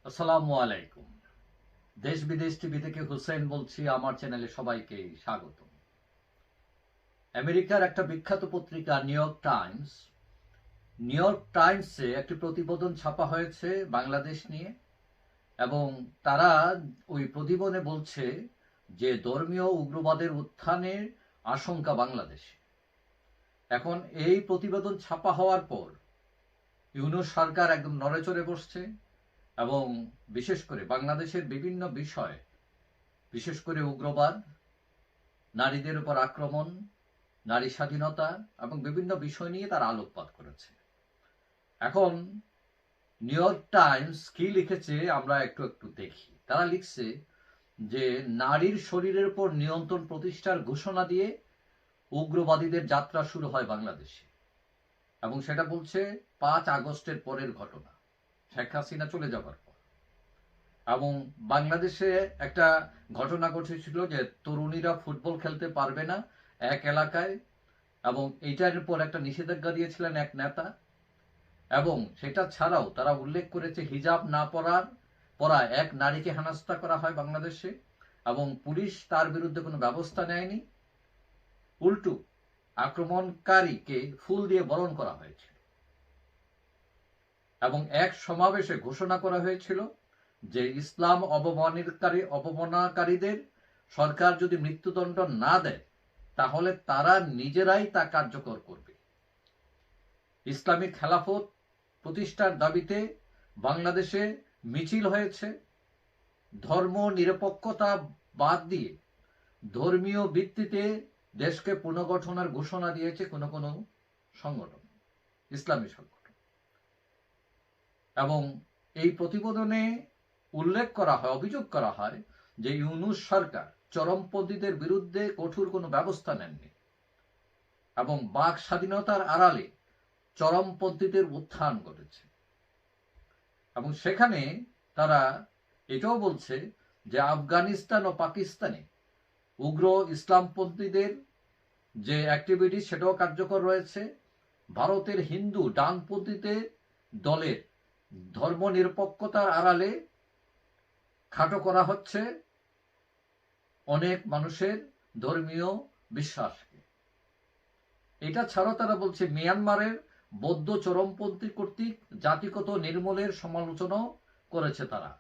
আসসালামু আলাইকুম। দেশ বিদেশ টিভি থেকে হুসেন বলছি। আমার চ্যানেলে সবাইকে স্বাগত। আমেরিকার একটা বিখ্যাত পত্রিকা নিউ ইয়র্ক টাইমসে একটি প্রতিবেদন ছাপা হয়েছে বাংলাদেশ নিয়ে, এবং তারা ওই প্রতিবেদনে বলছে যে ধর্মীয় উগ্রবাদের উত্থানের আশঙ্কা বাংলাদেশে। এখন এই প্রতিবেদন ছাপা হওয়ার পর ইউনূস সরকার একদম নড়েচড়ে বসছে, এবং বিশেষ করে বাংলাদেশের বিভিন্ন বিষয়, বিশেষ করে উগ্রবাদ, নারীদের উপর আক্রমণ, নারী স্বাধীনতা এবং বিভিন্ন বিষয় নিয়ে তারা আলোকপাত করেছে। এখন নিউ ইয়র্ক টাইমস কি লিখেছে আমরা একটু একটু দেখি। তারা লিখছে যে নারীর শরীরের উপর নিয়ন্ত্রণ প্রতিষ্ঠার ঘোষণা দিয়ে উগ্রবাদীদের যাত্রা শুরু হয় বাংলাদেশে, এবং সেটা বলছে 5 আগস্টের পরের ঘটনা, শেখ হাসিনা চলে যাবার পর। এবং বাংলাদেশে একটা ঘটনা ঘটেছিল যে তরুণীরা ফুটবল খেলতে পারবে না এক এলাকায়, এবং এইটার উপর একটা নিষেধাজ্ঞা দিয়েছিলেন এক নেতা। এবং সেটা ছাড়াও তারা উল্লেখ করেছে হিজাব না পরা এক নারীকে হেনস্থা করা হয় বাংলাদেশে, এবং পুলিশ তার বিরুদ্ধে কোনো ব্যবস্থা নেয়নি, উল্টো আক্রমণকারীকে ফুল দিয়ে বরণ করা হয়েছিল। এবং এক সমাবেশে ঘোষণা করা হয়েছিল যে ইসলাম অবমাননাকারীদের সরকার যদি মৃত্যুদণ্ড না দেয় তাহলে তারা নিজেরাই তা কার্যকর করবে। ইসলামিক খেলাফত প্রতিষ্ঠার দাবিতে বাংলাদেশে মিছিল হয়েছে। ধর্ম নিরপেক্ষতা বাদ দিয়ে ধর্মীয় ভিত্তিতে দেশকে পুনর্গঠনের ঘোষণা দিয়েছে কোনো কোনো সংগঠন, ইসলামী সংগঠন। এবং এই প্রতিবেদনে উল্লেখ করা হয়, অভিযোগ করা হয় যে ইউনূস সরকার চরমপন্থীদের বিরুদ্ধে কঠোর কোনো ব্যবস্থা নেননি, এবং বাক স্বাধীনতার আড়ালে চরমপন্থীদের উত্থান ঘটেছে। এবং সেখানে তারা এটাও বলছে যে আফগানিস্তান ও পাকিস্তানে উগ্র ইসলামপন্থীদের যে অ্যাক্টিভিটি সেটাও কার্যকর রয়েছে। ভারতের হিন্দু ডানপন্থীদের দলের ধর্মনিরপেক্ষতার আড়ালে খাটো করা হচ্ছে অনেক মানুষের ধর্মীয় বিশ্বাসকে। এটা ছাড়াও তারা বলছে মিয়ানমারের বৌদ্ধ চরমপন্থী কর্তৃক জাতিগত নির্মূলের সমালোচনাও করেছে তারা।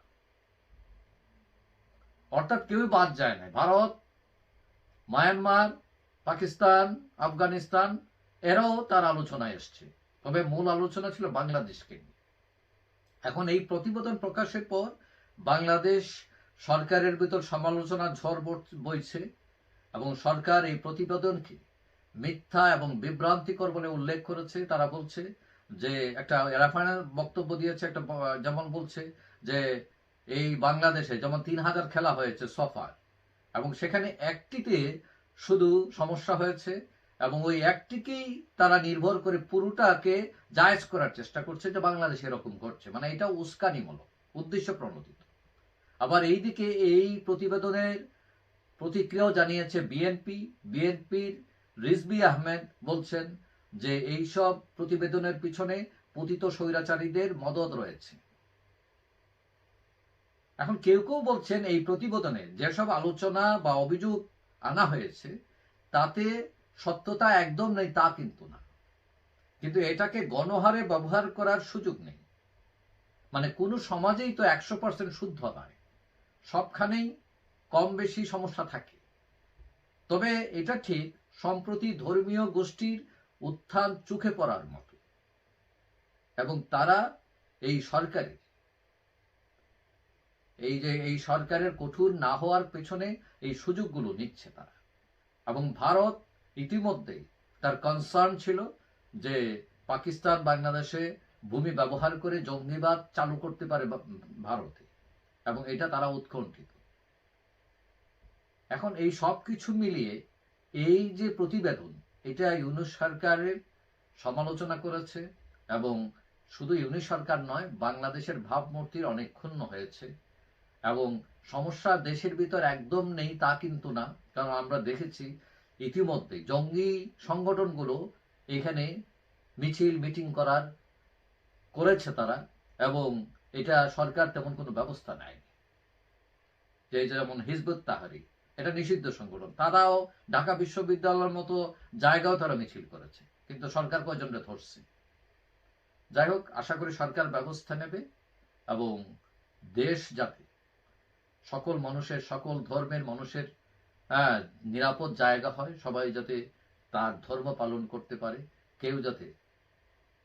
অর্থাৎ কেউই বাদ যায় না। ভারত, মায়ানমার, পাকিস্তান, আফগানিস্তান এরাও তার আলোচনায় এসছে, তবে মূল আলোচনা ছিল বাংলাদেশকে নিয়ে। এখন এই প্রতিবেদন প্রকাশের পর বাংলাদেশ সরকারের ভিতর সমালোচনার ঝড় বইছে, এবং সরকার এই প্রতিবেদনকে মিথ্যা এবং বিভ্রান্তিকর বলে উল্লেখ করেছে। তারা বলছে যে একটা রেফারেন্স বক্তব্য দিয়েছে, একটা যেমন বলছে যে এই বাংলাদেশে যেমন 3000 খেলা হয়েছে সফার, এবং সেখানে একটিতে শুধু সমস্যা হয়েছে, এবং ওই একটিকেই তারা নির্ভর করে পুরোটাকে জায়েজ করার চেষ্টা করছে যে বাংলাদেশ এরকম করছে, মানে এটা উস্কানিমূলক, উদ্দেশ্য প্রণোদিত। আবার এইদিকে এই প্রতিবেদনের প্রতিক্রিয়াও জানিয়েছে বিএনপির রিজভী আহমেদ বলছেন যে এইসব প্রতিবেদনের পিছনে পতিত স্বৈরাচারীদের মদদ রয়েছে। এখন কেউ কেউ বলছেন এই প্রতিবেদনে যেসব আলোচনা বা অভিযোগ আনা হয়েছে তাতে সত্যতা একদম নেই, তা কিন্তু না, কিন্তু এটাকে গণহারে ব্যবহার করার সুযোগ নেই। মানে কোনো সমাজেই তো 100% শুদ্ধ নয়, সবখানেই কম বেশি সমস্যা থাকে। তবে এটা ঠিক সম্প্রতি ধর্মীয় গোষ্ঠীর উত্থান চোখে পড়ার মতো, এবং তারা এই সরকারের কঠোর না হওয়ার পেছনে এই সুযোগগুলো নিচ্ছে তারা। এবং ভারত ইতিমধ্যেই তার কনসার্ন ছিল যে পাকিস্তান বাংলাদেশে ভূমি ব্যবহার করে জঙ্গিবাদ চালু করতে পারে ভারতে, এবং এটা তারা উৎকণ্ঠিত। এখন এই সব কিছু মিলিয়ে এই যে প্রতিবেদন, এটা ইউনূস সরকারের সমালোচনা করেছে, এবং শুধু ইউনূস সরকার নয়, বাংলাদেশের ভাবমূর্তির অনেক ক্ষুণ্ণ হয়েছে। এবং সমস্যা দেশের ভিতর একদম নেই তা কিন্তু না, কারণ আমরা দেখেছি ইতিমধ্যে জঙ্গি সংগঠনগুলো এখানে মিছিল মিটিং করেছে তারা, এবং এটা সরকার তেমন কোনো ব্যবস্থা নেয়নি। যে যেমন হিজবুত তাহরির, এটা নিষিদ্ধ সংগঠন, তারাও ঢাকা বিশ্ববিদ্যালয়ের মতো জায়গাও তারা মিছিল করেছে, কিন্তু সরকার কয়জনকে ধরছে। যাই হোক, আশা করি সরকার ব্যবস্থা নেবে এবং দেশ যাতে সকল মানুষের, সকল ধর্মের মানুষের নিরাপদ জায়গা হয়, সবাই যাতে তার ধর্ম পালন করতে পারে, কেউ যাতে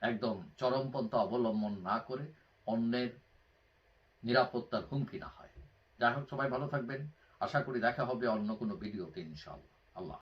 একদম চরমপন্থা অবলম্বন না করে অন্যের নিরাপত্তার হুমকি না হয়। যাই হোক, সবাই ভালো থাকবেন। আশা করি দেখা হবে অন্য কোনো ভিডিওতে ইনশাআল্লাহ। আল্লাহ।